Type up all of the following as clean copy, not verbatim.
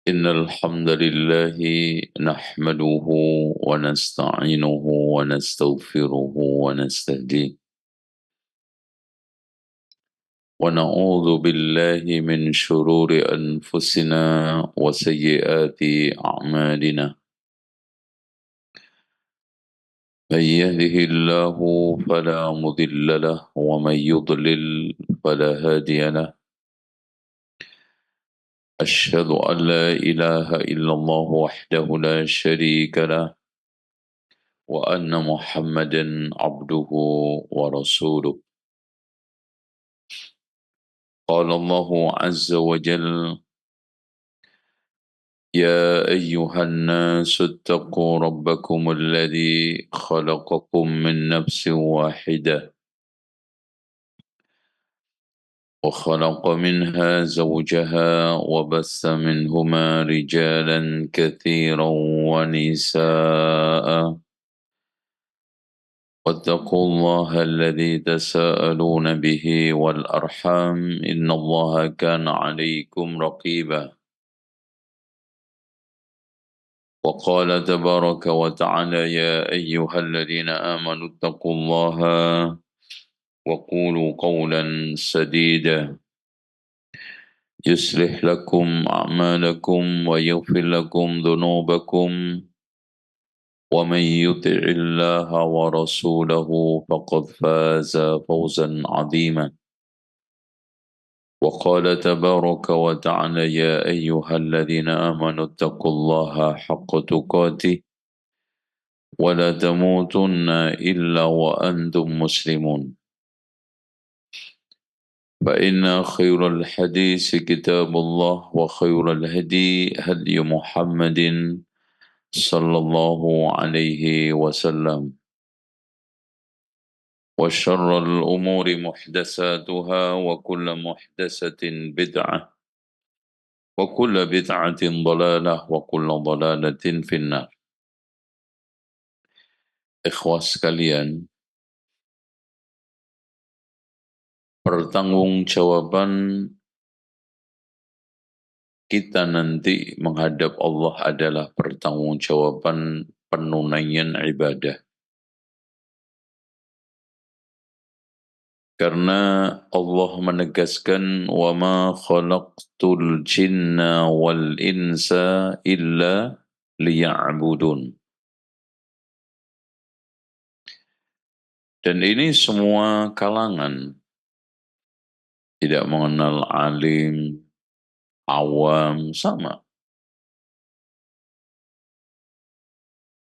إن الحمد لله نحمده ونستعينه ونستغفره ونستهديه ونعوذ بالله من شرور أنفسنا وسيئات أعمالنا من يهده الله فلا مضل له ومن يضلل فلا هادي له أشهد أن لا إله إلا الله وحده لا شريك له وأن محمدا عبده ورسوله قال الله عز وجل يا أيها الناس اتقوا ربكم الذي خلقكم من نفس واحدة وخلق منها زوجها وبث منهما رجالا كثيرا ونساء واتقوا الله الذي تساءلون به والأرحام إن الله كان عليكم رقيبا وقال تبارك وتعالى يا أيها الذين آمنوا اتقوا الله وقولوا قولا سديدا يصلح لكم أعمالكم ويغفر لكم ذنوبكم ومن يطع الله ورسوله فقد فاز فوزا عظيما وقال تبارك وتعالى يا أيها الذين آمنوا اتقوا الله حق تقاته ولا تموتن إلا وأنتم مسلمون فإن خير الحديث كتاب الله وخير الهدي هدي محمد صلى الله عليه وسلم وشر الأمور محدثاتها وكل محدثة بدعة وكل بدعة ضلالة وكل ضلالة في النار. Ikhwah sekalian, pertanggungjawaban kita nanti menghadap Allah adalah pertanggungjawaban penunaian ibadah. Karena Allah menegaskan wa ma khalaqtul jinna wal insa illa liya'budun. Dan ini semua kalangan, tidak mengenal alim, awam, sama.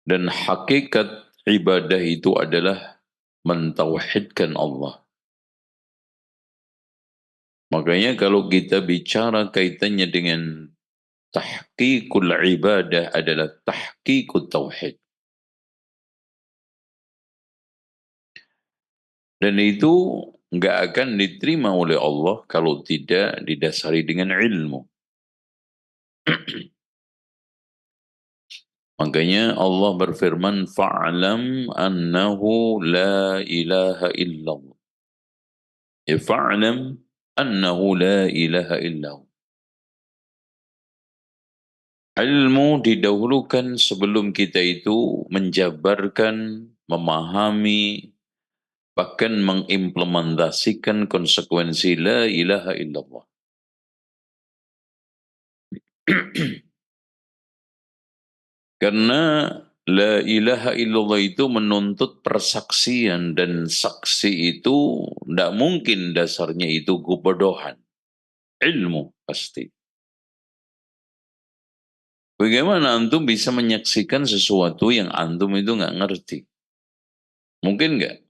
Dan hakikat ibadah itu adalah mentauhidkan Allah. Makanya kalau kita bicara kaitannya dengan tahqiqul ibadah adalah tahqiqut tauhid. Dan itu nggak akan diterima oleh Allah kalau tidak didasari dengan ilmu. Makanya Allah berfirman, fa'alam annahu la ilaha illallah. Ya fa'alam annahu la ilaha illallah. Ilmu didahulukan sebelum kita itu menjabarkan, memahami, bahkan mengimplementasikan konsekuensi la ilaha illallah. Karena la ilaha illallah itu menuntut persaksian dan saksi itu tidak mungkin dasarnya itu kebodohan. Ilmu pasti. Bagaimana antum bisa menyaksikan sesuatu yang antum itu nggak ngerti? Mungkin nggak?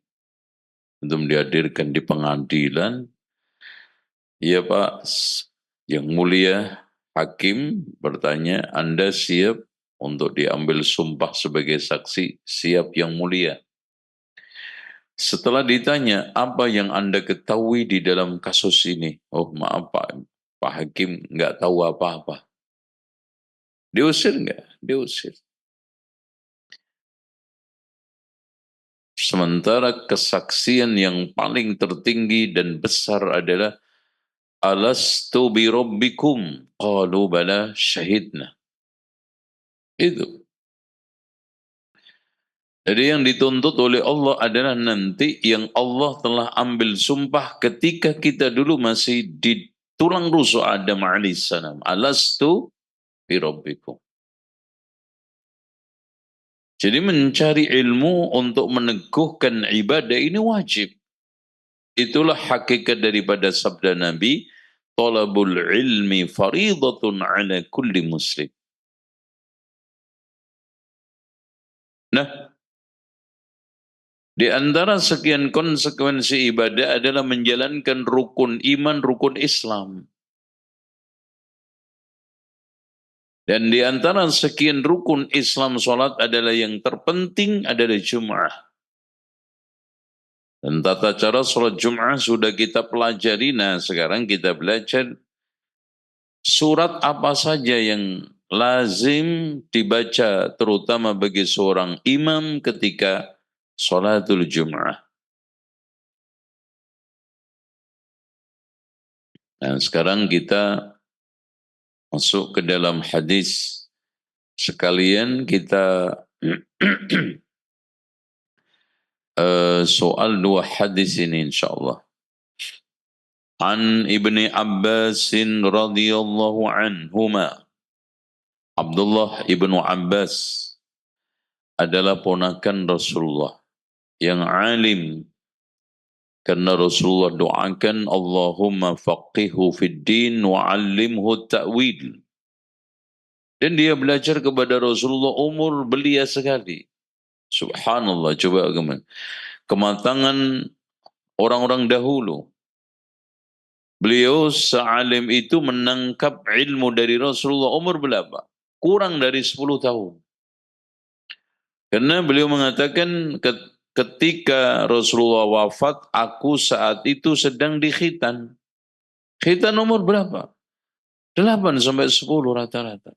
Antum dihadirkan di pengadilan, ya Pak, yang mulia hakim bertanya, Anda siap untuk diambil sumpah sebagai saksi? Siap yang mulia. Setelah ditanya, apa yang Anda ketahui di dalam kasus ini? Oh maaf Pak Hakim nggak tahu apa-apa. Diusir nggak? Diusir. Sementara kesaksian yang paling tertinggi dan besar adalah alastu bi rabbikum? Qalu bala syahidna. Itu. Jadi yang dituntut oleh Allah adalah nanti yang Allah telah ambil sumpah ketika kita dulu masih di tulang rusuk Adam alaihissalam. Alastu bi rabbikum. Jadi mencari ilmu untuk meneguhkan ibadah ini wajib. Itulah hakikat daripada sabda Nabi, talabul ilmi faridatun ala kulli muslim. Nah, di antara sekian konsekuensi ibadah adalah menjalankan rukun iman, rukun Islam. Dan di antara sekian rukun Islam solat adalah yang terpenting adalah Jum'ah. Dan tata cara solat Jum'ah sudah kita pelajari. Nah sekarang kita belajar surat apa saja yang lazim dibaca terutama bagi seorang imam ketika sholatul Jum'ah. Nah sekarang kita masuk ke dalam hadis. Sekalian kita soal dua hadis ini insyaAllah. An Ibni Abbasin radhiyallahu anhuma. Abdullah ibnu Abbas adalah ponakan Rasulullah yang alim. Karena Rasulullah doakan Allahumma faqihu fid din wa 'allimhu ta'wil. Dan dia belajar kepada Rasulullah umur belia sekali. Subhanallah, coba kematangan orang-orang dahulu. Beliau sealim itu menangkap ilmu dari Rasulullah umur berapa? Kurang dari 10 tahun. Karena beliau mengatakan ketika Rasulullah wafat, aku saat itu sedang di khitan. Khitan umur berapa? 8 sampai 10 rata-rata.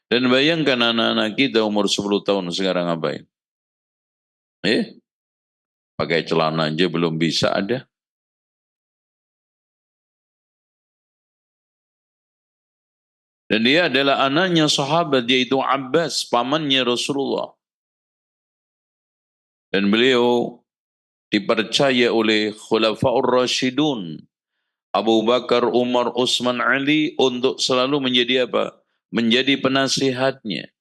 Dan bayangkan anak-anak kita umur 10 tahun sekarang ngapain? Pakai celana aja belum bisa ada. Dan dia adalah anaknya sahabat, yaitu Abbas, pamannya Rasulullah. Dan beliau dipercaya oleh Khulafaur Rasyidun, Abu Bakar, Umar, Utsman, Ali untuk selalu menjadi apa? Menjadi penasihatnya.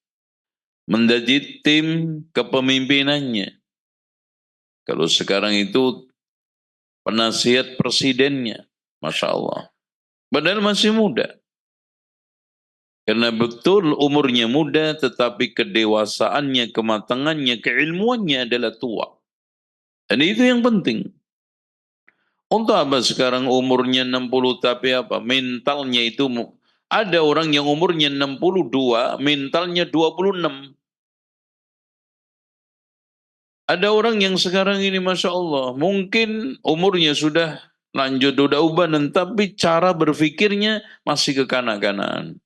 Menjadi tim kepemimpinannya. Kalau sekarang itu penasihat presidennya. Masya Allah. Padahal masih muda. Karena betul umurnya muda tetapi kedewasaannya, kematangannya, keilmuannya adalah tua. Dan itu yang penting. Untuk apa sekarang umurnya 60 tapi apa? Mentalnya itu ada orang yang umurnya 62, mentalnya 26. Ada orang yang sekarang ini Masya Allah, mungkin umurnya sudah lanjut udah ubanan, tapi cara berpikirnya masih kekanak-kanakan.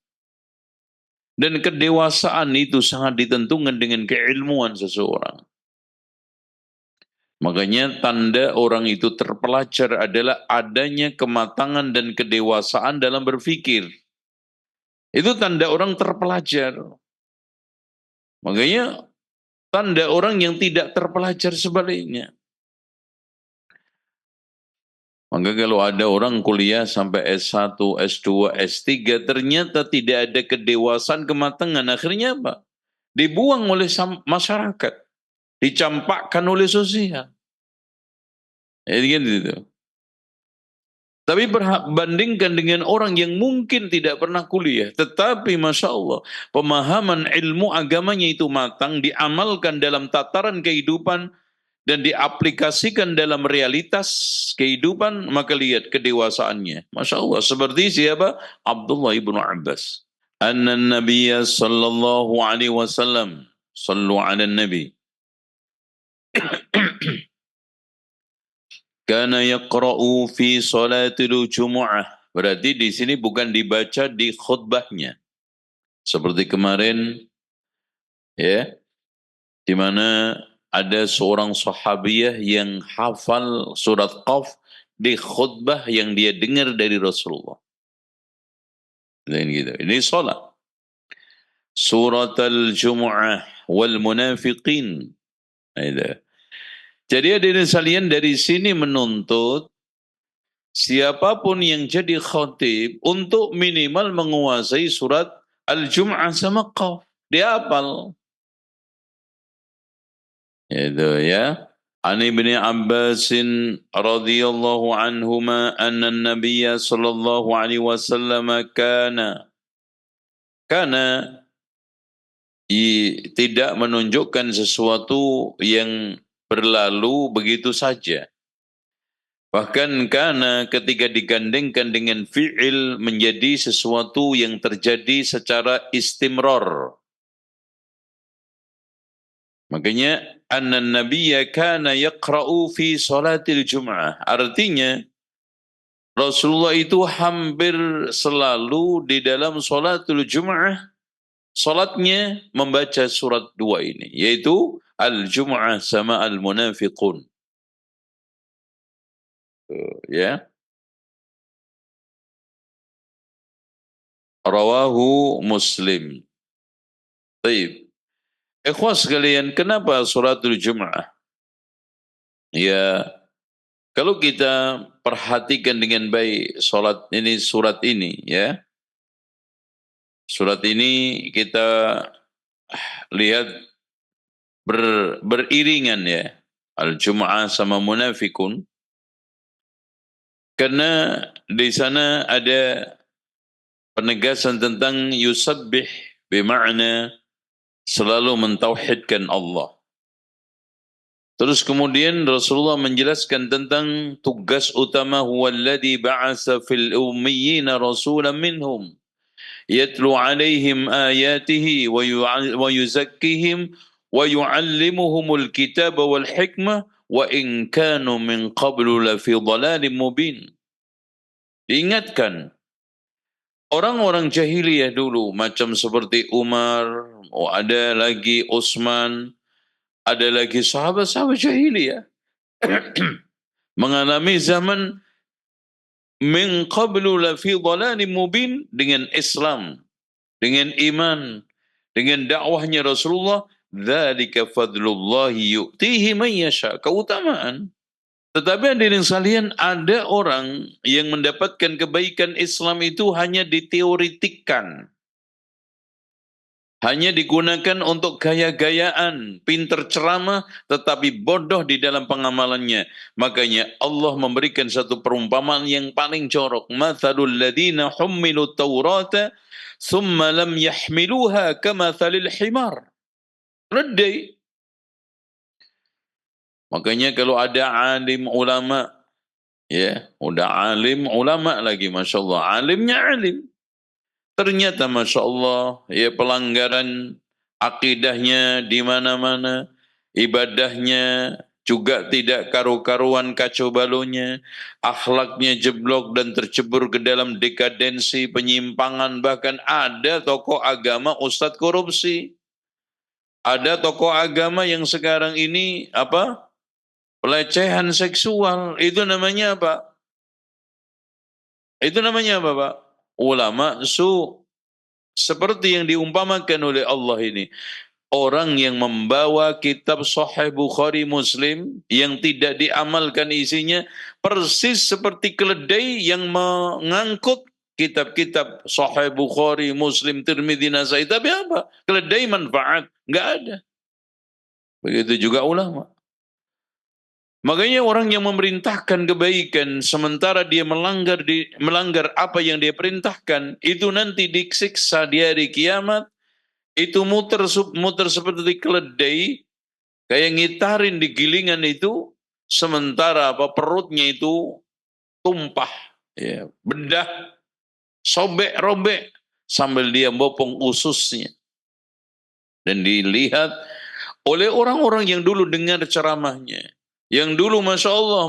Dan kedewasaan itu sangat ditentukan dengan keilmuan seseorang. Makanya tanda orang itu terpelajar adalah adanya kematangan dan kedewasaan dalam berpikir. Itu tanda orang terpelajar. Makanya tanda orang yang tidak terpelajar sebaliknya. Maka kalau ada orang kuliah sampai S1, S2, S3, ternyata tidak ada kedewasaan, kematangan, akhirnya apa? Dibuang oleh masyarakat, dicampakkan oleh sosial. Gitu. Tapi bandingkan dengan orang yang mungkin tidak pernah kuliah, tetapi Masya Allah, pemahaman ilmu agamanya itu matang, diamalkan dalam tataran kehidupan, dan diaplikasikan dalam realitas kehidupan, maka lihat kedewasaannya. Masya Allah, seperti siapa? Abdullah ibnu Abbas. Anna Nabiya sallallahu alaihi wasallam, sallu ala Nabi. Kana yaqra'u fi salatil jumu'ah. Berarti di sini bukan dibaca di khutbahnya. Seperti kemarin, ya, di mana ada seorang sahabiyah yang hafal surat Qaf di khutbah yang dia dengar dari Rasulullah. Dan gitu. Ini salat. Surat Al-Jumu'ah wal Munafiqin. Jadi hadirin sekalian, dari sini menuntut siapapun yang jadi khatib untuk minimal menguasai surat Al-Jum'ah sama Qaf. Dia hafal. Itu ya. An Ibni Abbasin radhiyallahu anhuma anna an-nabiyya sallallahu alaihi wasallam kana tidak menunjukkan sesuatu yang berlalu begitu saja. Bahkan karena ketika digandengkan dengan fi'il menjadi sesuatu yang terjadi secara istimrar. Makanya anna nabiyya kana yaqra'u fi salatil jum'ah. Artinya Rasulullah itu hampir selalu di dalam salatul jum'ah salatnya membaca surat dua ini, yaitu Al-Jum'ah sama Al-Munafiqun. Ya. Rawahu Muslim. Baik. Ikhwas sekalian, kenapa suratul Jum'ah? Ya, kalau kita perhatikan dengan baik surat ini ya. Surat ini kita lihat beriringan ya. Al-Jum'ah sama Munafikun. Karena di sana ada penegasan tentang yusabbih bermakna selalu mentauhidkan Allah. Terus kemudian Rasulullah menjelaskan tentang tugas utama huwallazi ba'atsa fil ummiyina rasulan minhum yatlu alaihim ayatihi wa yuzakkihim wa yuallimuhumul kitaba wal hikmah wa in kanu min qablu lafi dhalalin mubin. Diingatkan orang-orang jahiliyah dulu macam seperti Umar, ada lagi Utsman, ada lagi sahabat-sahabat jahiliyah mengalami zaman min qablu la fi dhalalim mubin dengan Islam, dengan iman, dengan dakwahnya Rasulullah. Dzalika fadlullahi yu'tihi man yasha. Keutamaan. Tetapi hadirin sekalian, ada orang yang mendapatkan kebaikan Islam itu hanya diteoritikkan. Hanya digunakan untuk gaya-gayaan, pinter ceramah, tetapi bodoh di dalam pengamalannya. Makanya Allah memberikan satu perumpamaan yang paling jorok. Mathalul ladina hummilu tawrata, thumma lam yahmiluha kamathalil himar. Ledai. Makanya kalau ada alim ulama, ya, udah alim ulama lagi, Masya Allah. Alimnya alim. Ternyata Masya Allah, ya pelanggaran akidahnya di mana-mana, ibadahnya juga tidak karu-karuan kacau balunya, akhlaknya jeblok dan tercebur ke dalam dekadensi, penyimpangan, bahkan ada tokoh agama ustadz korupsi. Ada tokoh agama yang sekarang ini pelecehan seksual. Itu namanya apa? Itu namanya apa, Pak? Ulama su. Seperti yang diumpamakan oleh Allah ini. Orang yang membawa kitab Sahih Bukhari Muslim yang tidak diamalkan isinya persis seperti keledai yang mengangkut kitab-kitab Sahih Bukhari, Muslim, Tirmidzi, Nasai. Tapi apa? Keledai manfaat. Enggak ada. Begitu juga ulama. Makanya orang yang memerintahkan kebaikan sementara dia melanggar apa yang dia perintahkan, itu nanti disiksa di hari kiamat. Itu muter seperti keledai, kayak ngitarin di gilingan itu, sementara perutnya itu tumpah, ya, bedah, sobek-robek sambil dia bopong ususnya. Dan dilihat oleh orang-orang yang dulu dengar ceramahnya, yang dulu Masya Allah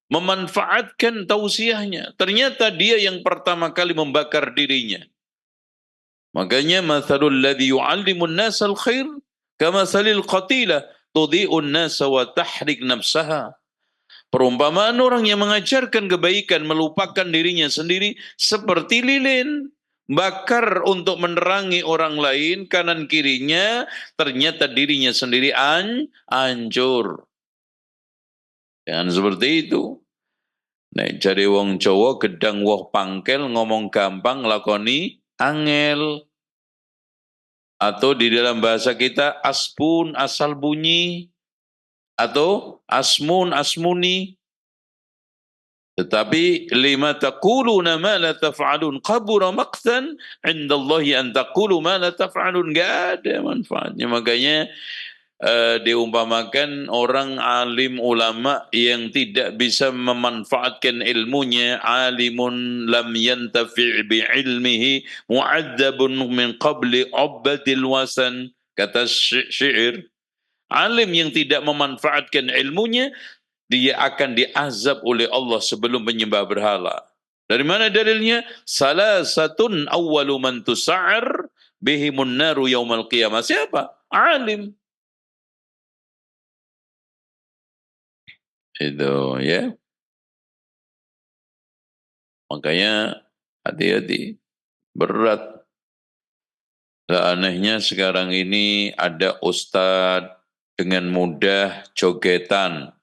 memanfaatkan tausiahnya. Ternyata dia yang pertama kali membakar dirinya. Makanya mathalul ladzi yu'allimun nasal khair kamathalil qatilah tudhi'un nasa wa tahrik nafsaha. Perumpamaan orang yang mengajarkan kebaikan melupakan dirinya sendiri seperti lilin. Bakar untuk menerangi orang lain, kanan kirinya, ternyata dirinya sendiri hancur. Jangan seperti itu. Nek cari wong Jawa gedang woh pangkel ngomong gampang lakoni angel. Atau di dalam bahasa kita asbun asal bunyi atau asmun asmuni. Tetapi lima taquluna ma la taf'alun qabura maqtan 'inda Allahi an taqulu ma la taf'alun. Enggak ada manfaatnya. Makanya diumpamakan orang alim ulama yang tidak bisa memanfaatkan ilmunya, alimun lam yantafi' bi ilmihi mu'adzabun min qabli ubadil wasan, kata syair. Alim yang tidak memanfaatkan ilmunya, dia akan diazab oleh Allah sebelum menyembah berhala. Dari mana dalilnya? Salasatun awwalu man tusa'ar bihimun naru yaumal qiyamah. Siapa? Alim. Itu ya. Makanya hati-hati. Berat. Lah anehnya sekarang ini ada ustadz dengan mudah jogetan.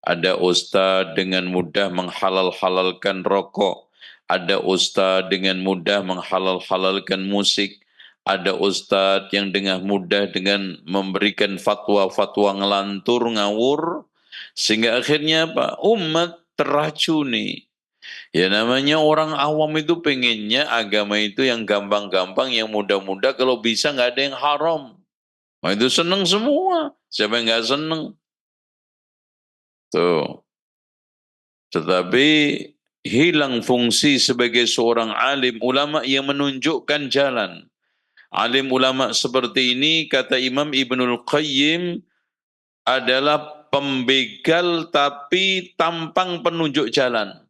Ada ustadz dengan mudah menghalal-halalkan rokok. Ada ustadz dengan mudah menghalal-halalkan musik. Ada ustadz yang dengan mudah dengan memberikan fatwa-fatwa ngelantur, ngawur. Sehingga akhirnya apa? Umat teracuni. Ya namanya orang awam itu pengennya agama itu yang gampang-gampang, yang mudah-mudah. Kalau bisa nggak ada yang haram. Nah, itu seneng semua. Siapa yang nggak seneng? Tuh. Tetapi hilang fungsi sebagai seorang alim ulama yang menunjukkan jalan. Alim ulama seperti ini, kata Imam Ibnul Qayyim, adalah pembegal tapi tampang penunjuk jalan.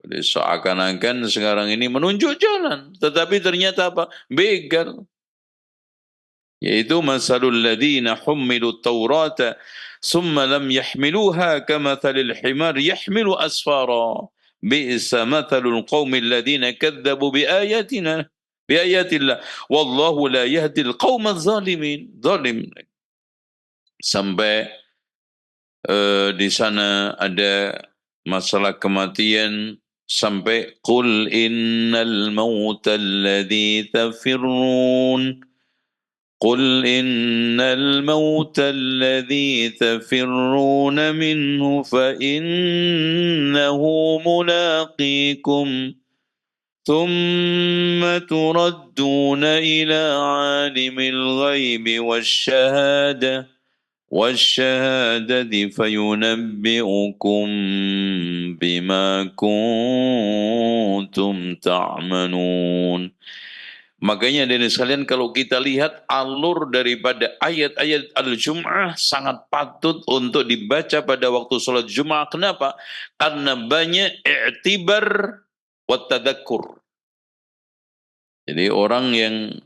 Jadi seakan-akan sekarang ini menunjuk jalan, tetapi ternyata apa? Begal. Yaitu masalul ladzina hummilu taurata summa lam yahmiluha kamathalil himar yahmilu asfara bi'sa mathalul qaumil ladzina kadzabu biayatillah wallahu la yahdil qaumaz zalimin. Zalim. Sampai di sana ada masalah kematian, sampai qul innal mauta alladzi tafirrun قل إن الموت الذي تفرون منه فإنه ملاقيكم ثم تردون إلى عالم الغيب والشهادة فينبئكم بما كنتم تعملون. Makanya dari sekalian, kalau kita lihat alur daripada ayat-ayat Al-Jum'ah sangat patut untuk dibaca pada waktu sholat Jum'ah. Kenapa? Karena banyak i'tibar wa tadakkur. Jadi orang yang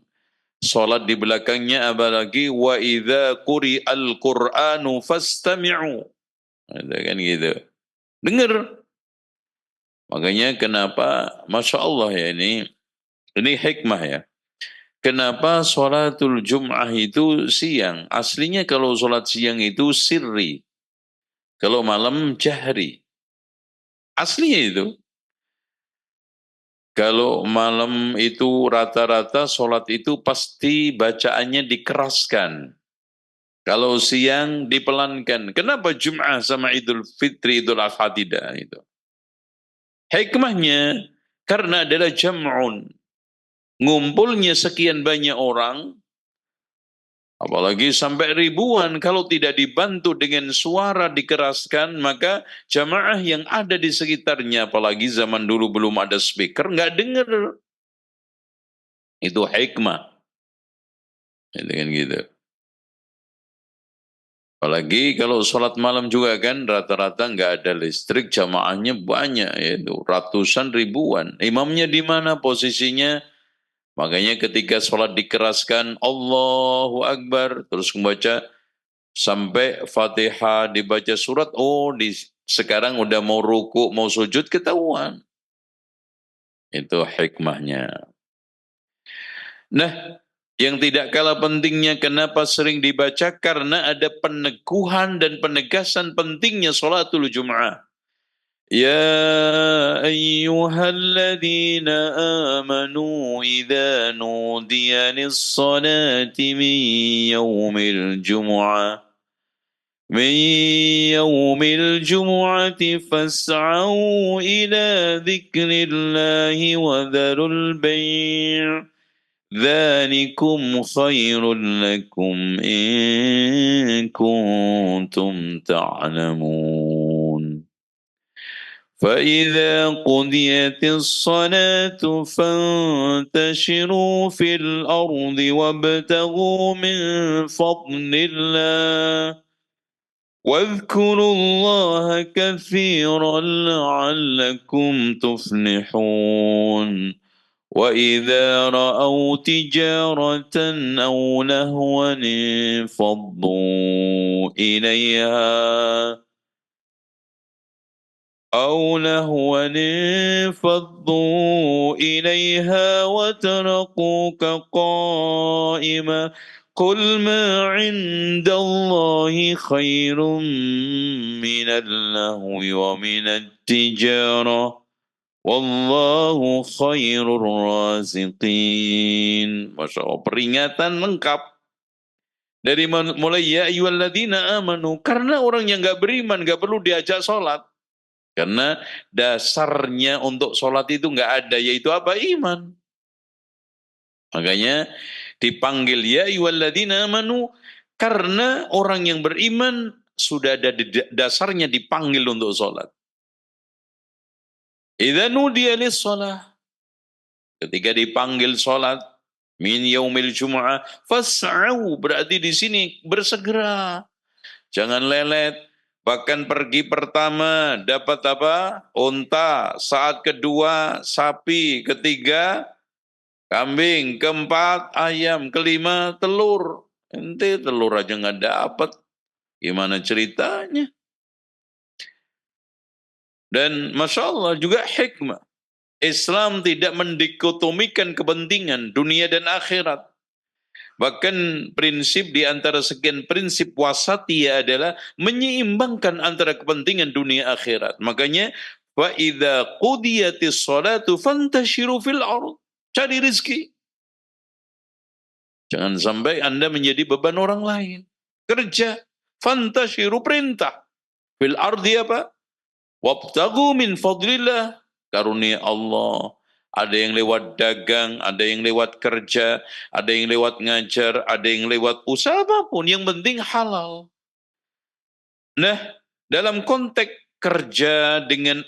sholat di belakangnya, apalagi wa idza quri'al Qur'anu fastami'u. Kan gitu. Dengar. Makanya kenapa, Masya Allah ya, ini hikmah ya. Kenapa sholatul Jum'ah itu siang? Aslinya kalau sholat siang itu sirri. Kalau malam jahri. Aslinya itu. Kalau malam itu rata-rata sholat itu pasti bacaannya dikeraskan. Kalau siang dipelankan. Kenapa Jum'ah sama Idul Fitri, Idul Adha tidak? Itu. Hikmahnya karena adalah jam'un. Ngumpulnya sekian banyak orang, apalagi sampai ribuan, kalau tidak dibantu dengan suara dikeraskan, maka jamaah yang ada di sekitarnya, apalagi zaman dulu belum ada speaker, nggak dengar. Itu hikmah. Dengan gitu. Apalagi kalau sholat malam juga kan, rata-rata nggak ada listrik, jamaahnya banyak, yaitu ratusan ribuan. Imamnya di mana posisinya? Makanya ketika sholat dikeraskan, Allahu Akbar, terus membaca Sampai Fatihah dibaca surat, sekarang udah mau ruku, mau sujud ketahuan. Itu hikmahnya. Nah, yang tidak kalah pentingnya kenapa sering dibaca? Karena ada peneguhan dan penegasan pentingnya sholatul Jum'ah. Ya ayyuhalladzina amanu idza nudiya lis-salati min yaumil jum'ah من يوم الجمعة فاسعوا إلى ذكر الله وذروا البيع ذلكم خير لكم إن كنتم تعلمون فإذا قضيت الصلاة فانتشروا في الأرض وابتغوا من فضل الله واذكروا الله كثيرا لعلكم تفلحون وإذا رأوا تجارة أو لهوا انفضوا إليها وتركوك قائما قل ما عند الله خير من اللهو ومن التجارة والله خير الرازقين. Masya Allah, peringatan lengkap dari mulai ya ayyuhalladzina amanu, karena orang yang nggak beriman nggak perlu diajak sholat, karena dasarnya untuk sholat itu nggak ada, yaitu apa? Iman. Makanya dipanggil ya ayyuhalladzina amanu, karena orang yang beriman sudah ada dasarnya dipanggil untuk sholat. Idza nudiya lis-shalah, ketika dipanggil sholat, min yaumil jum'ah, fas'au, berarti di sini bersegera. Jangan lelet. Bahkan pergi pertama dapat apa? Unta. Saat kedua sapi. Ketiga kambing. Keempat ayam. Kelima telur. Ente telur aja nggak dapat. Gimana ceritanya? Dan Masya Allah juga hikmah. Islam tidak mendikotomikan kepentingan dunia dan akhirat. Bahkan prinsip di antara sekian prinsip wasatiyah adalah menyeimbangkan antara kepentingan dunia akhirat. Makanya wa idza qudiyatis shalatu fantashiru fil ardh. Cari rezeki. Jangan sampai Anda menjadi beban orang lain. Kerja, fantashiru, perintah. Fil ardi apa? Wabtagu min fadlillah, karunia Allah. Ada yang lewat dagang, ada yang lewat kerja, ada yang lewat ngajar, ada yang lewat usaha apapun. Yang penting halal. Nah, dalam konteks kerja dengan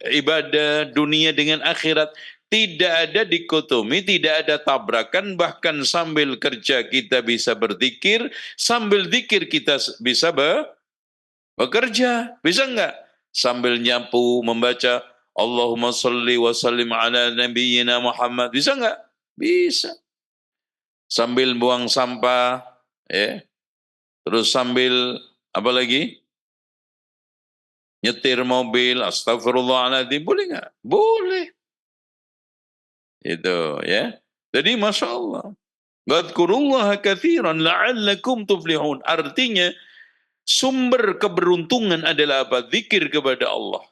ibadah, dunia dengan akhirat, tidak ada dikotomi, tidak ada tabrakan. Bahkan sambil kerja kita bisa berzikir, sambil zikir kita bisa bekerja. Bisa enggak? Sambil nyapu, membaca Allahumma salli wa sallim ala nabiyyina Muhammad. Bisa enggak? Bisa. Sambil buang sampah, ya. Terus sambil apa lagi? Nyetir mobil, astagfirullahaladzim. Boleh enggak? Boleh. Itu, ya. Jadi Masya Allah. Wadkurullaha kathiran la'allakum tuflihun. Artinya, sumber keberuntungan adalah apa? Zikir kepada Allah.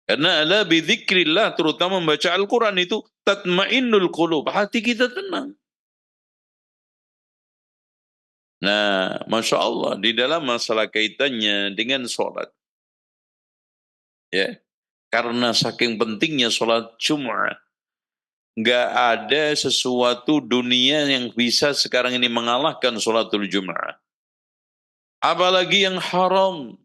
Karena ala bidzikrillah, terutama membaca Al-Quran itu, tatmainnul qulub, hati kita tenang. Nah, Masya Allah, di dalam masalah kaitannya dengan sholat. Ya, karena saking pentingnya sholat Jum'ah, nggak ada sesuatu dunia yang bisa sekarang ini mengalahkan sholatul Jum'ah. Apalagi yang haram.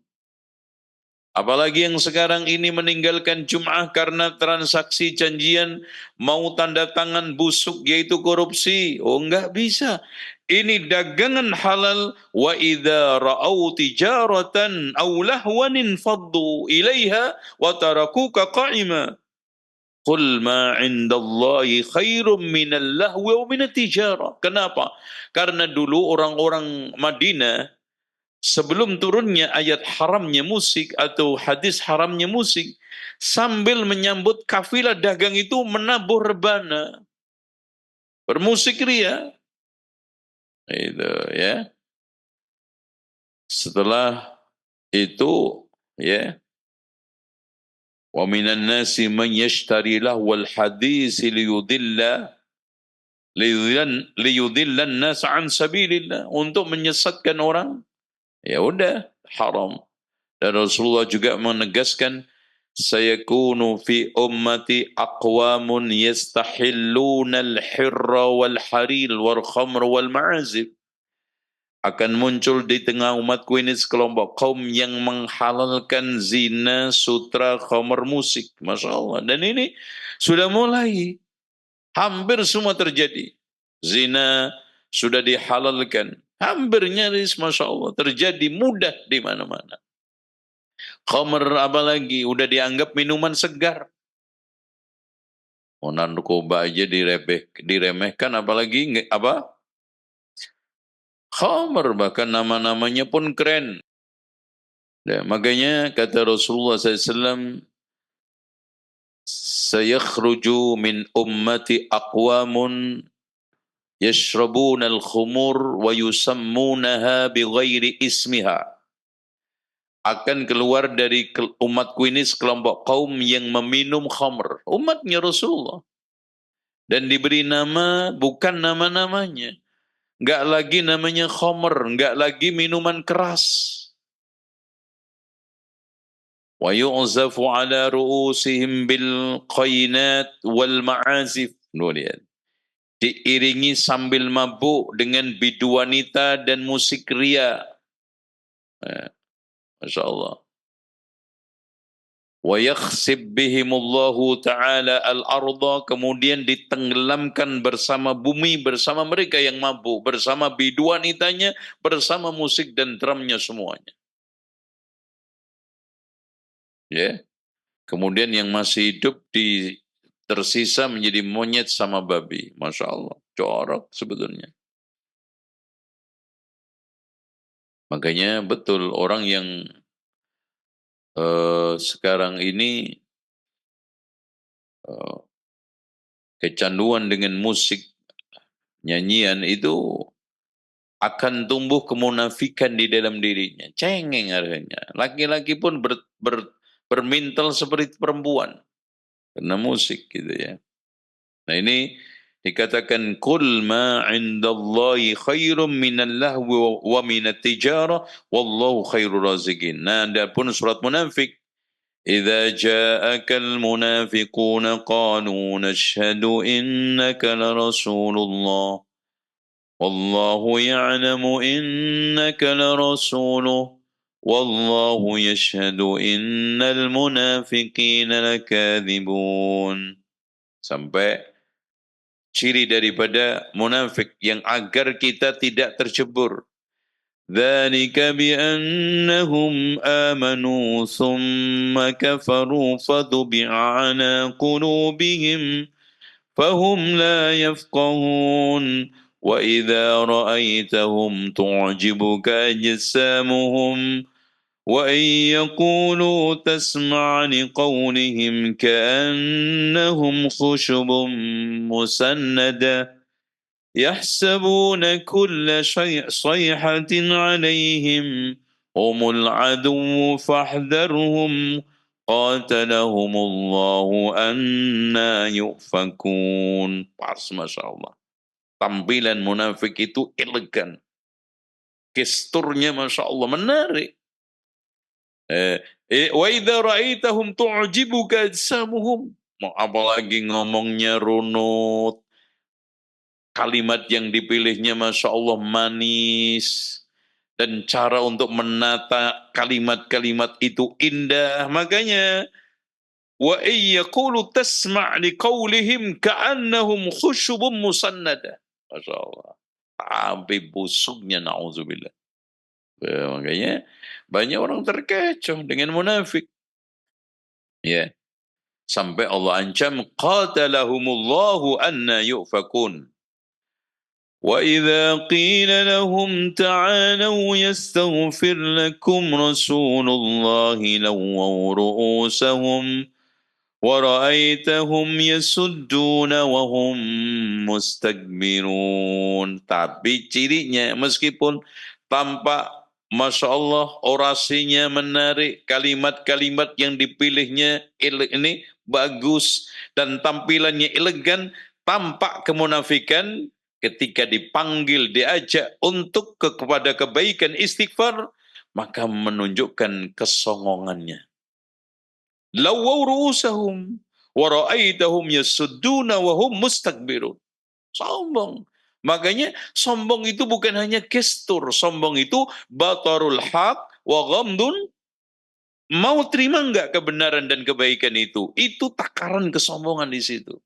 Apalagi yang sekarang ini meninggalkan Jum'ah karena transaksi janjian mau tanda tangan busuk yaitu korupsi. Oh enggak bisa. Ini dagangan halal. Wa idza ra'au tijaratan aw lahwan faddu ilaiha wa tarakuka qa'ima. Qul ma 'indallahi khairum minal lahwi wa minat tijarah. Kenapa? Karena dulu orang-orang Madinah sebelum turunnya ayat haramnya musik atau hadis haramnya musik, sambil menyambut kafilah dagang itu menabuh rebana, bermusik ria. Itu ya. Setelah itu ya, wa minan nasi man yashtari lahwal hadis liyudillan nas an sabilillah, untuk menyesatkan orang. Ya udah, haram. Dan Rasulullah juga menegaskan, sayakunu fi ummati aqwamun yastahilluna al-hirra wal haril wal khamr wal ma'azib. Akan muncul di tengah umatku ini sekelompok kaum yang menghalalkan zina, sutra, khamr, musik. Masya Allah. Dan ini sudah mulai. Hampir semua terjadi. Zina sudah dihalalkan. Hampir nyaris, Masya Allah, terjadi mudah di mana-mana. Khamr apalagi, udah dianggap minuman segar. Oh, narkoba aja diremehkan, apalagi apa? Khamr, bahkan nama-namanya pun keren. Ya, makanya kata Rasulullah SAW, sayakhruju min ummati aqwamun yashrabuna al-khumur wa yusammunaha bighairi ismiha. Akan keluar dari umatku ini sekelompok kaum yang meminum khamr. Umatnya Rasulullah. Dan diberi nama bukan nama-namanya. Enggak lagi namanya khamr, enggak lagi minuman keras. Wa yu'zafu ala ru'usihim bil qainat wal ma'azif. Lihat. Diiringi sambil mabuk dengan bidu wanita dan musik ria. Masya Allah. Wa yakhsib bihimullahu ta'ala al-arda, kemudian ditenggelamkan bersama bumi, bersama mereka yang mabuk, bersama bidu wanitanya, bersama musik dan drumnya semuanya. Ya. Kemudian yang masih hidup tersisa menjadi monyet sama babi. Masya Allah. Corok sebetulnya. Makanya betul orang yang sekarang ini kecanduan dengan musik, nyanyian itu akan tumbuh kemunafikan di dalam dirinya. Cengeng harganya. Laki-laki pun bermintal seperti perempuan. Karena musik gitu ya. Nah ini dikatakan, Qul ma indallahi khairum minal lahwi wa minat tijara wallahu khairur raziqin. Nah, adapun surat munafik, إذا جاءك المنافقون قالوا نشهد إنك لرسول الله والله يعلم إنك لرسوله والله يشهد إن المنافقين لكاذبون. Sampai ciri daripada munafik yang agar kita tidak tercebur. ذلك بأنهم آمنوا ثم كفروا فطبع على قلوبهم فهم لا يفقهون وإذا رأيتهم تعجبك أجسامهم وإن يقولوا تسمع لقولهم كأنهم خشب مسندة يحسبون كل صيحة عليهم هم العدو فاحذرهم قاتلهم الله أنا يؤفكون. Pas, Masya Allah. Tampilan munafik itu elegan. Gesturnya Masya Allah menarik. Wa idza ra'aitahum tu'jibuka ajsamuhum. Apalagi ngomongnya runut. Kalimat yang dipilihnya Masya Allah manis. Dan cara untuk menata kalimat-kalimat itu indah. Makanya, wa iyyaqulu tasma' liqaulihim ka'annahum khusyubun musannada. Masya Allah. Tapi busuknya, na'udzubillah. Makanya banyak orang terkecoh dengan munafik. Ya. Sampai Allah ancam, qatalahumullahu anna yu'fakun. وإذا قيل لهم تعالوا يستغفر لكم رسول الله لووا رؤوسهم ورأيتهم يسدون وهم mustakbirun. Tapi cirinya meskipun tampak Masya Allah orasinya menarik, kalimat-kalimat yang dipilihnya ini bagus dan tampilannya elegan, tampak kemunafikan ketika dipanggil diajak untuk kepada kebaikan istighfar maka menunjukkan kesongongannya. Lawaw ru'usahum wa ra'aitahum yasudduna wa hum mustakbirun. Sombong. Makanya sombong itu bukan hanya gestur, sombong itu batarul haq wa ghamdun, mau terima enggak kebenaran dan kebaikan itu. Itu takaran kesombongan di situ.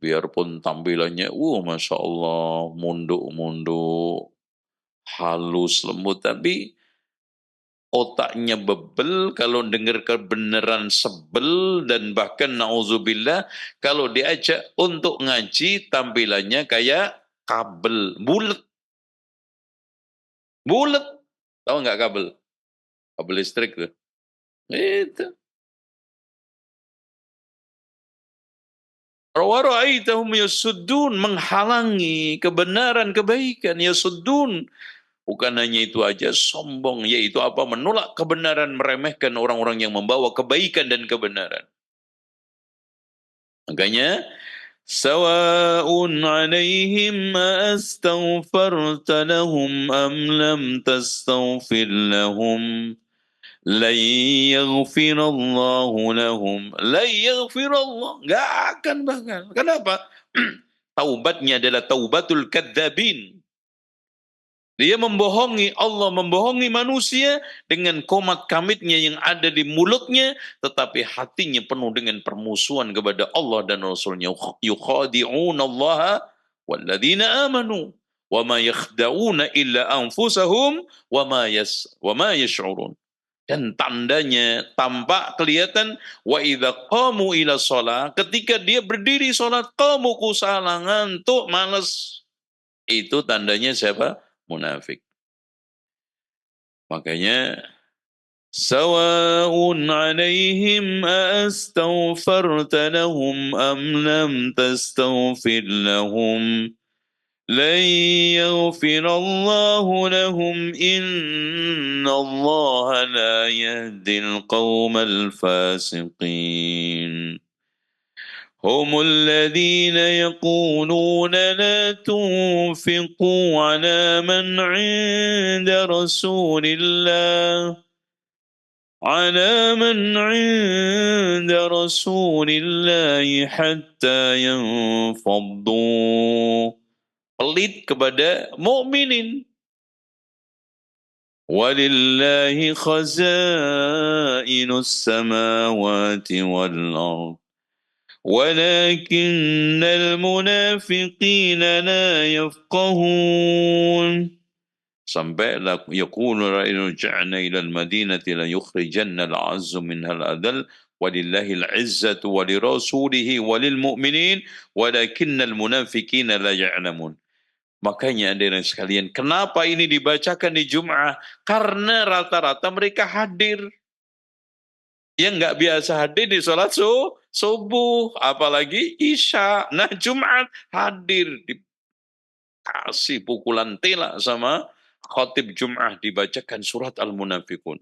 Biarpun tampilannya, Masya Allah, munduk-munduk, halus, lembut, tapi otaknya bebel, kalau dengar kebenaran sebel, dan bahkan na'udzubillah, kalau diajak untuk ngaji, tampilannya kayak kabel, bulat. Bulat. Tahu nggak kabel? Kabel listrik tuh. Itu. Rawara'aitahum yasuddun, menghalangi kebenaran, kebaikan, yasuddun. Bukan hanya itu aja, sombong, yaitu apa? Menolak kebenaran, meremehkan orang-orang yang membawa kebaikan dan kebenaran. Makanya, sawa'un 'alaihim astaghfarta lahum am lam tastaghfir lahum lan yaghfirallahu lahum. Lan yaghfirallah, enggak akan bakal. Kenapa? Taubatnya adalah taubatul kadzabin. Dia membohongi Allah, membohongi manusia dengan komat kamitnya yang ada di mulutnya, tetapi hatinya penuh dengan permusuhan kepada Allah dan Rasulnya. Yukhadi'una Allah walladzina amanu wa ma yakhda'una illa anfusahum wa ma yash'urun. Dan tandanya tampak kelihatan, wa idza qamu ila shalah, ketika dia berdiri salat, qamu kusala, ngantuk, malas. Itu tandanya siapa? Munafik. Makanya sawa'un 'alaihim astaghfarta lahum am lam tastaghfir lahum lan yaghfirallahu lahum innallaha la yahdil qaumal fasiqin. هم الذين يقولون لا تنفقوا على من عند رسول الله حتى ينفضوا. Pelit kepada mukminin. Walillahi khazainus samawati wal ardh ولكن المنافقين لا يفقهون. Sampai yaqulu ra'inu ja'na ila al-madinati la yukhrijanna al-'azzu minha al-adall walillahi al-'izzatu wa lirasulihi wa lil mu'minin walakinna al-munafiqina la ya'lamun. Makanya hadirin sekalian, kenapa ini dibacakan di Jum'ah? Karena rata-rata mereka hadir. Yang nggak biasa hadir di sholat subuh, apalagi Isya. Nah, Jumat hadir, dikasih pukulan telak sama khotib Jum'ah, dibacakan surat Al-Munafikun.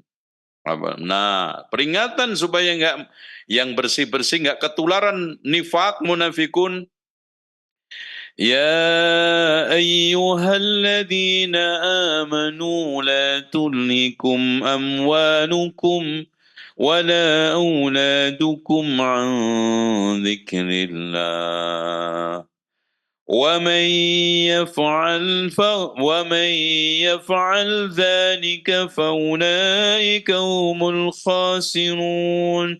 Nah, peringatan supaya nggak, yang bersih-bersih nggak ketularan nifak munafikun. Ya ayyuhalladzina amanu la tulhikum amwalukum ولا أولادكم عن ذكر الله ومن يفعل ذلك فأولئك هم الخاسرون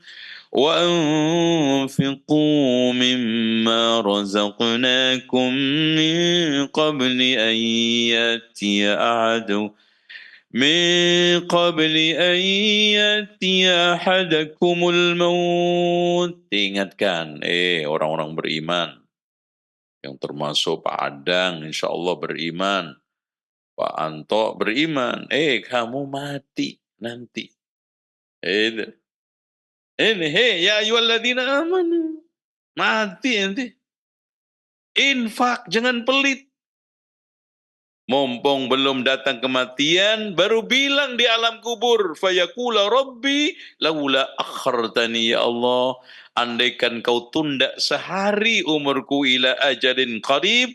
وأنفقوا مما رزقناكم من قبل أن يأتي ahadakumul maut. Ingatkan, orang-orang beriman, yang termasuk Pak Adang, insya Allah beriman. Pak Anto beriman. Kamu mati nanti. Itu. Hei, ya ayyuhalladzina amanu. Mati nanti. Infak, jangan pelit. Mumpung belum datang kematian, baru bilang di alam kubur, fayaqula rabbi laula akhartani ya Allah, andaikan kau tunda sehari umurku ila ajalin qarib,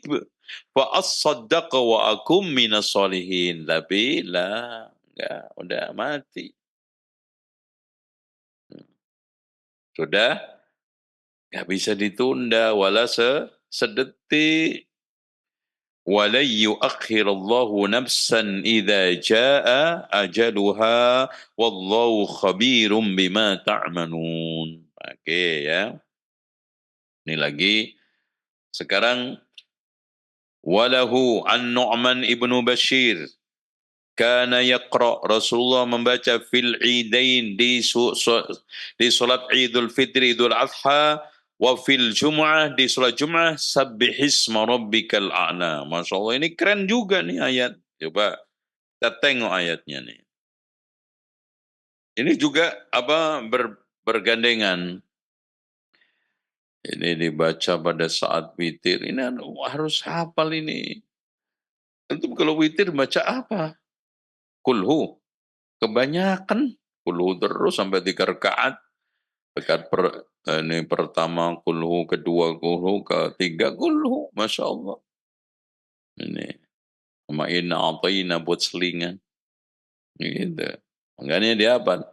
fa as-saddaqa wa akum minas solihin. Tapi lah, enggak, udah mati. Sudah, enggak bisa ditunda wala sedetik. وَلَنْ يُؤَخِّرَ اللَّهُ نَفْسًا إِذَا جَاءَ أَجَلُهَا وَاللَّهُ خَبِيرٌ بِمَا تَعْمَلُونَ. Oke ya. Ini lagi. Sekarang walahu an Nu'man ibnu Bashir kana yaqra, Rasulullah membaca fil idain di salat Idul Fitri, Idul Adha, wa fil Jum'ah, di salat Jum'ah, sabbihisma rabbikal a'la. Masya Allah, ini keren juga nih ayat. Coba kita tengok ayatnya nih. Ini juga bergandengan. Ini dibaca pada saat witir. Ini harus hafal ini. Tentu kalau witir baca apa? Kulhu. Kebanyakan kulhu terus sampai 3 rakaat. Ini pertama kulhu, kedua kulhu, ketiga kulhu. Masya Allah. Ini. Sama inna atayna buat selingan. Gitu. Makanya dia apa?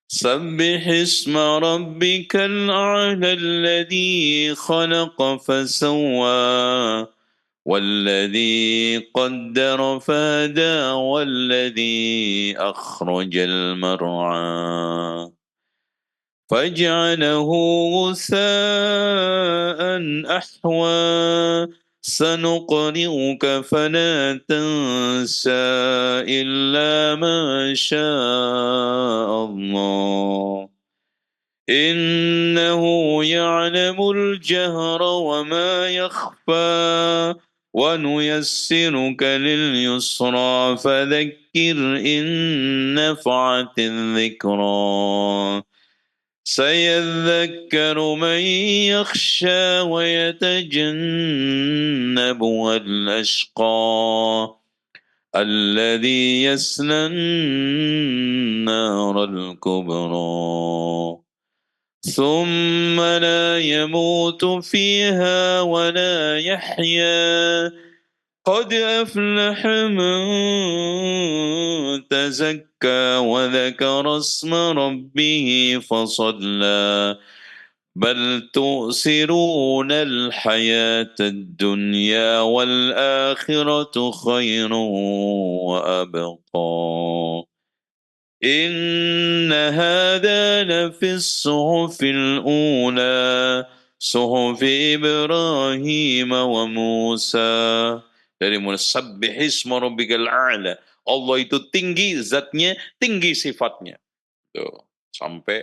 سبح اسم ربك الأعلى الذي خلق فسوى والذي قدر فهدى والذي أخرج المرعى فاجعله غثاء أحوى سنقرئك فلا تنسى إلا ما شاء الله إنه يعلم الجهر وما يخفى ونيسرك لليسرى فذكر إن نفعت الذكرى سيذكر من يخشى ويتجنبها الأشقى الذي يصلى النار الكبرى ثم لا يموت فيها ولا يحيا قد أفلح من تزكى وذكر اسم ربه فصلى بل تؤثرون الحياة الدنيا والآخرة خير وأبقى إن هذا لفي الصحف الأولى صحف إبراهيم وموسى. Dari mulai sabbihisma rabbikal a'la. Allah itu tinggi zatnya, tinggi sifatnya. Tuh, sampai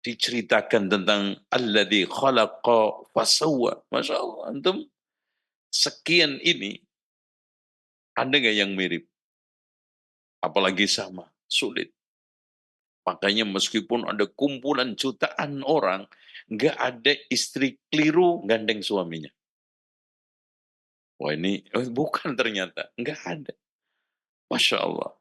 diceritakan tentang alladzi khalaqa fasawwa. Masya Allah, antum sekian ini ada nggak yang mirip? Apalagi sama, sulit. Makanya meskipun ada kumpulan jutaan orang, nggak ada istri keliru gandeng suaminya. Wah ini bukan ternyata, nggak ada. Masya Allah.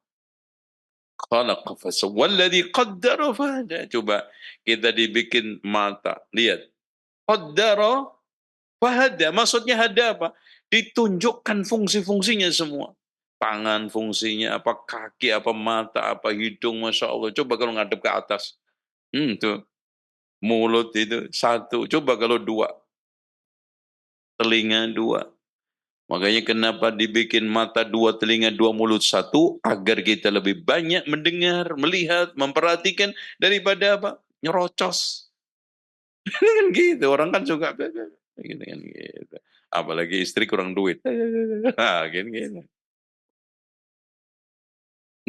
Khalaqa fasawwa walladzi qaddara fahada. Coba kita dibikin mata, lihat. Qaddara fahada, maksudnya hada apa? Ditunjukkan fungsi-fungsinya semua. Tangan fungsinya apa, kaki apa, mata apa, hidung, Masya Allah. Coba kalau ngadep ke atas. Tuh. Mulut itu satu. Coba kalau dua. Telinga dua. Makanya kenapa dibikin mata dua, telinga dua, mulut satu, agar kita lebih banyak mendengar, melihat, memperhatikan daripada apa? Nyerocos. Kan gitu, orang kan suka gitu kan gitu. Apalagi istri kurang duit. Gitu.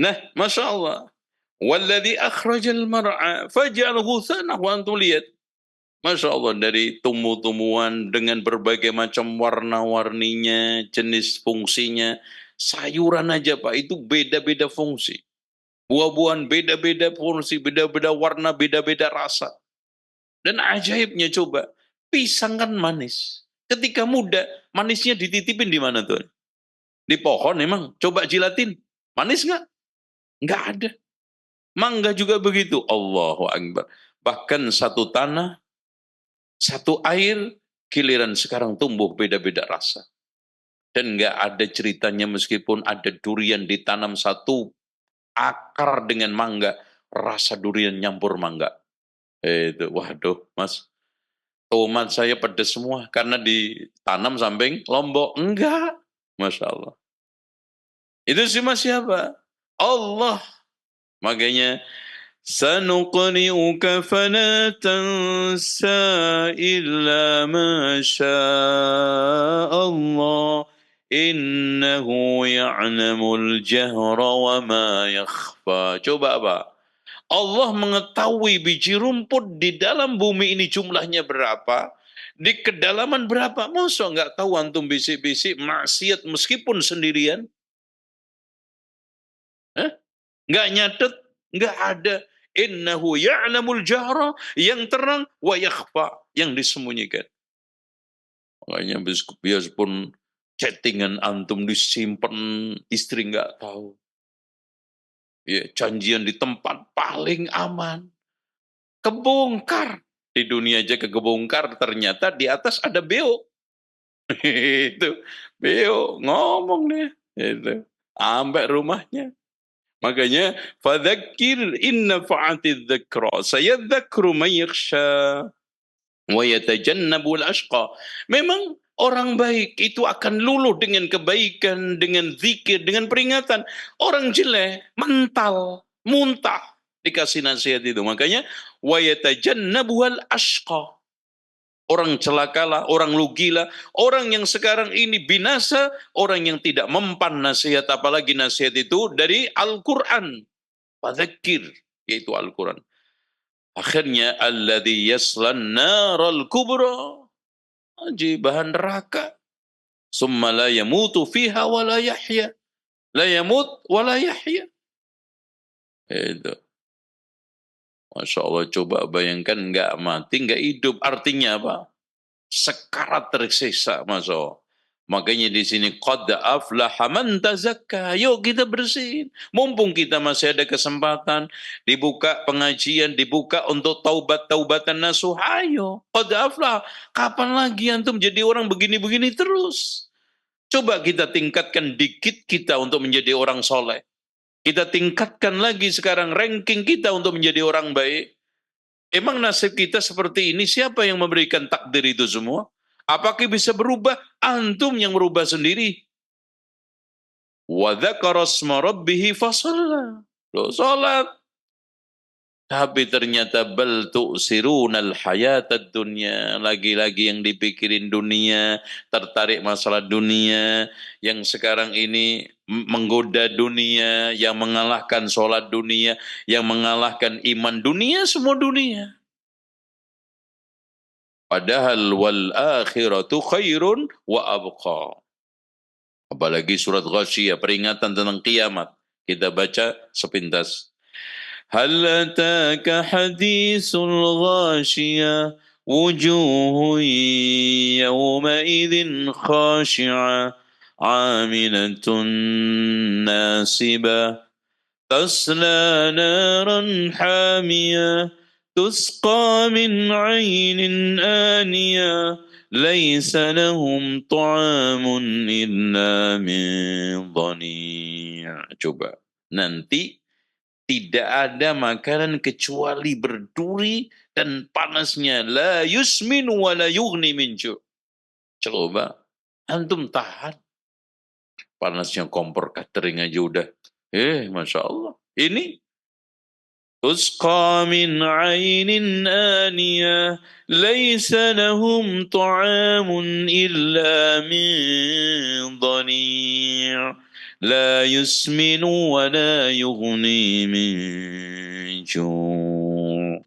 Nah, Masya Allah. Walladhi akhrajal mar'a faj'al ghusanahu, antum lihat. Masya Allah, dari tumbuh-tumbuhan dengan berbagai macam warna-warninya, jenis fungsinya. Sayuran aja Pak, itu beda-beda fungsi. Buah-buahan beda-beda fungsi, beda-beda warna, beda-beda rasa. Dan ajaibnya coba, pisang kan manis. Ketika muda, manisnya dititipin di mana tuh? Di pohon emang. Coba jilatin, manis nggak? Nggak ada. Mangga juga begitu. Allahu Akbar. Bahkan satu tanah, satu air, giliran sekarang tumbuh beda-beda rasa. Dan nggak ada ceritanya meskipun ada durian ditanam satu akar dengan mangga, rasa durian nyampur mangga. Itu, waduh, Mas. Tomat saya pedas semua karena ditanam samping Lombok. Enggak. Masya Allah. Itu sih Mas siapa? Allah. Makanya سنقرئك فلا تنسى إلا ما شاء الله إنه يعلم الجهر وما يخفى. Coba apa? Allah mengetahui biji rumput di dalam bumi ini jumlahnya berapa, di kedalaman berapa. Masa nggak tahu antum bisik-bisik maksiat meskipun sendirian? Eh? Nggak nyatet, nggak ada. Innahu ya'lamul jahra, yang terang, wa yakhfa, yang disembunyikan. Makanya biarpun chattingan antum disimpan, istri nggak tahu. Ya, janjian di tempat paling aman. Kebongkar. Di dunia aja kebongkar, ternyata di atas ada beo. Itu, beo, ngomong nih. Itu. Sampai rumahnya. Makanya fadzakir inna fa'atidz dzikra sayadzakru man yakhsha wa yatajannabul ashqa. Memang orang baik itu akan luluh dengan kebaikan, dengan zikir, dengan peringatan. Orang jelek mental, muntah dikasih nasihat itu. Makanya wa yatajannabul ashqa. Orang celakalah, orang lugilah, orang yang sekarang ini binasa, orang yang tidak mempan nasihat, apalagi nasihat itu dari Al-Quran. Fadzakir, yaitu Al-Quran. Akhirnya, alladhi yaslan naral kubra. Bahan neraka. Summa la yamutu fiha wa la yahya. La yamut wa la yahya. Itu. Masya Allah, coba bayangkan nggak mati, nggak hidup. Artinya apa? Sekarat tersiksa, Masya Allah. Makanya di sini qad aflaha man tazakka. Yuk kita bersihin. Mumpung kita masih ada kesempatan, dibuka pengajian, dibuka untuk taubat-taubatan nasuh. Ayo, qad aflaha. Kapan lagi antum jadi orang begini-begini terus? Coba kita tingkatkan dikit kita untuk menjadi orang soleh. Kita tingkatkan lagi sekarang ranking kita untuk menjadi orang baik. Emang nasib kita seperti ini, siapa yang memberikan takdir itu semua? Apakah bisa berubah? Antum yang merubah sendiri. Wa dzakara asma rabbih fasalla. Loh, salat. Tapi ternyata bal tu'sirunal hayatad dunya. Lagi-lagi yang dipikirin dunia, tertarik masalah dunia, yang sekarang ini menggoda dunia, yang mengalahkan sholat dunia, yang mengalahkan iman dunia, semua dunia. Padahal wal akhiratu khairun wa abqa. Apalagi surat Ghasyiyah, peringatan tentang kiamat. Kita baca sepintas. Hal ataka hadithul ghashiyah wujuhun yawma idhin khashi'ah aminatun nasibah tasla naran hamiyah تسقى من عين آنية ليس لهم طعام إلا من ضنيع. Coba, nanti tidak ada makanan kecuali berduri dan panasnya. La yusmin wa la yughni min ju'. Coba, antum tahan. Panasnya kompor catering aja udah. Masya Allah. Ini تسقى من عين آنية ليس لهم طعام إلا من ضنيع لا يسمن ولا يغني من جوع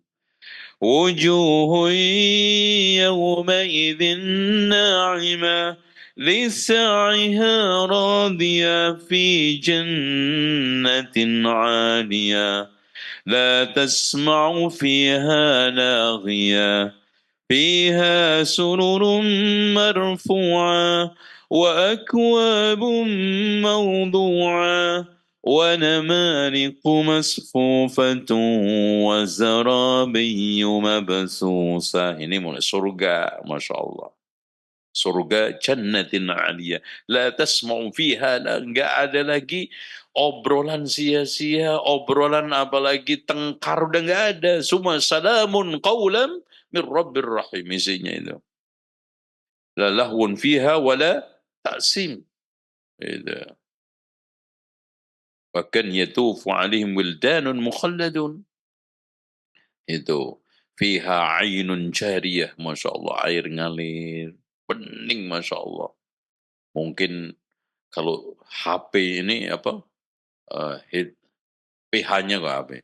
وجوه يومئذ ناعمة لسعيها راضية في جنة عالية لا تسمع فيها لاغية فيها سرر مرفوعة وأكواب موضوعة ونمارق مصفوفة وزرابي مبثوثة. Ini mulai surga, Masya Allah. Surga jannatin aliyah. La tasma'u fiha, enggak ada lagi obrolan sia-sia, obrolan apalagi tengkar, udah enggak ada. Semua salamun qawlam min rabbir rahim, isinya itu. La lahwun fiha wala ta'sim. Itu. Bahkan yatufu alaihim wildanun mukhalladun. Itu. Fiha ainun jariyah. Masya Allah. Air ngalir. Bening, Masya Allah. Mungkin kalau HP ini apa? pH-nya kok HP.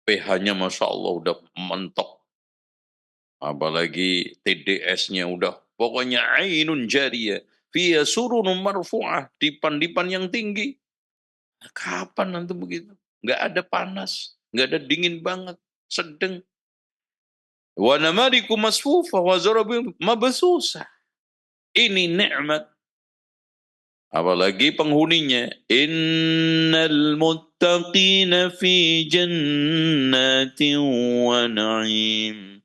pH-nya Masya Allah udah mentok. Apalagi TDS-nya udah. Pokoknya ainun jariyah. Fiha surunun marfu'ah. Dipan-dipan yang tinggi. Nah, kapan nanti begitu? Nggak ada panas. Nggak ada dingin banget. Sedang. Wa namariku masfufa wa zarabi mabasusa. Ini nikmat. Apalagi penghuninya. Innal muttaqina fi jannatin wa na'im.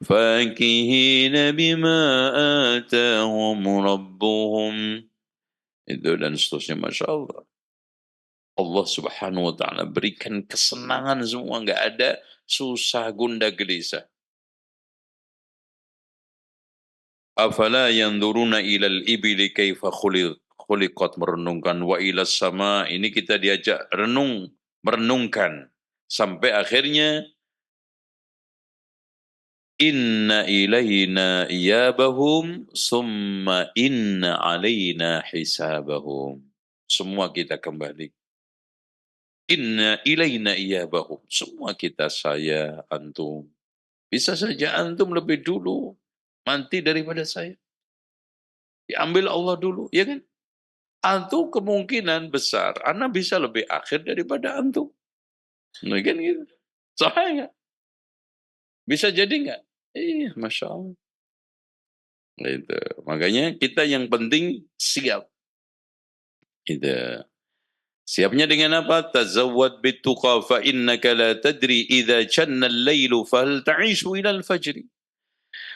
Fakihina bima atahum rabbuhum. Itu dan seterusnya. Masya Allah. Allah subhanahu wa ta'ala berikan kesenangan semua. Nggak ada susah gundah gelisah. Afala yanzuruna ilal ibili kaifa khuliqat, merenungkan, wa ilas sama, ini kita diajak renung, merenungkan sampai akhirnya inna ilayna iyabahum summa inna alayna hisabahum. Semua kita kembali. Inna ilayna iyabahum. Semua kita, saya, antum. Bisa saja antum lebih dulu mati daripada saya. Diambil Allah dulu, ya kan? Antum kemungkinan besar, ana bisa lebih akhir daripada antum. Nah, kan gitu. Sahih nggak? Bisa jadi nggak? Iya, Masya Allah. Gitu. Makanya kita yang penting siap. Gitu. Siapnya dengan apa? Tazawwad bituqa fa innaka la tadri idza janna al-lailu fahal ta'ishu ila al-fajri.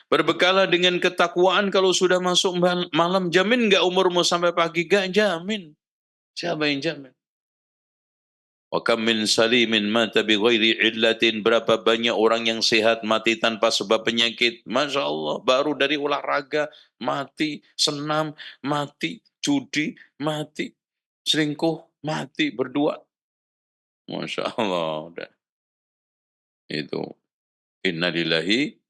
Berbekalah dengan ketakwaan, kalau sudah masuk malam, jamin nggak umurmu sampai pagi? Gak jamin. Siapa yang jamin? Wa kam min salimin mata bi ghairi illatin. Berapa banyak orang yang sehat mati tanpa sebab penyakit. Masya Allah. Baru dari olahraga mati, senam mati, judi mati, selingkuh mati, berdua. Masya Allah. Udah. Itu. Innalillahi.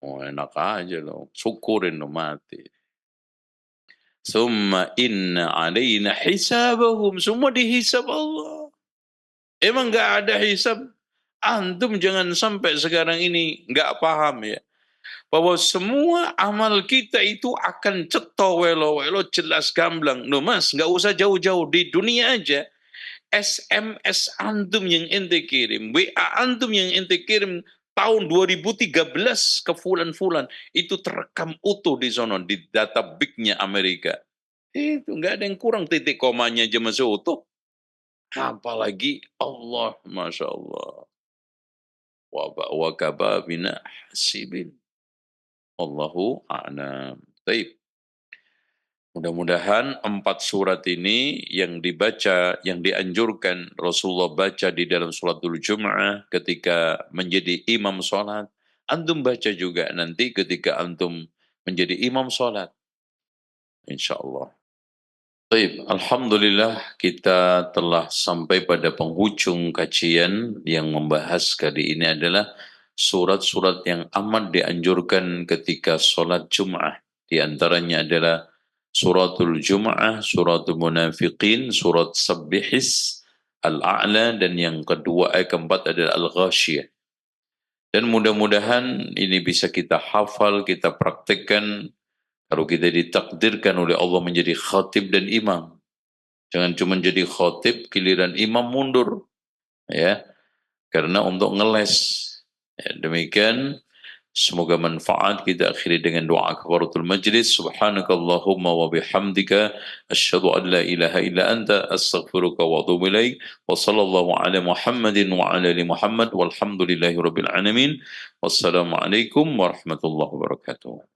Oh, enak aja loh. Syukurin lo mati. Summa inna alaina hisabahum. Semua dihisab Allah. Emang gak ada hisab? Antum jangan sampai sekarang ini gak paham ya. Bahwa semua amal kita itu akan ceto welo-welo, jelas gamblang. No mas, gak usah jauh-jauh. Di dunia aja. SMS antum yang ente kirim, WA antum yang ente kirim tahun 2013 ke fulan-fulan, itu terekam utuh di sono, di data big-nya Amerika. Itu nggak ada yang kurang, titik komanya aja masih utuh. Apalagi Allah, Masya Allah. Wa kaba bina hasibin. Allahu a'lam. Baik. Mudah-mudahan 4 surat ini yang dibaca, yang dianjurkan Rasulullah baca di dalam sholatul Jum'ah ketika menjadi imam sholat. Antum baca juga nanti ketika antum menjadi imam sholat. InsyaAllah. Baik, Alhamdulillah kita telah sampai pada penghujung kajian yang membahas kali ini adalah surat-surat yang amat dianjurkan ketika sholat Jum'ah. Di antaranya adalah Suratul Jum'ah, Suratul Munafiqin, Surat Sabbihis, Al-A'la, dan yang kedua, keempat adalah Al-Ghashiyah. Dan mudah-mudahan ini bisa kita hafal, kita praktekkan. Kalau kita ditakdirkan oleh Allah menjadi khatib dan imam. Jangan cuma jadi khatib, giliran imam mundur. Ya, karena untuk ngeles. Ya, demikian, semoga manfaat. Kita akhiri dengan doa kafaratul majlis. Subhanakallahumma wa bihamdika asyhadu an la ilaha illa anta astaghfiruka wa atubu ilaik. Wa sallallahu ala Muhammadin wa ala ali Muhammad walhamdulillahi rabbil alamin. Wassalamualaikum warahmatullahi wabarakatuh.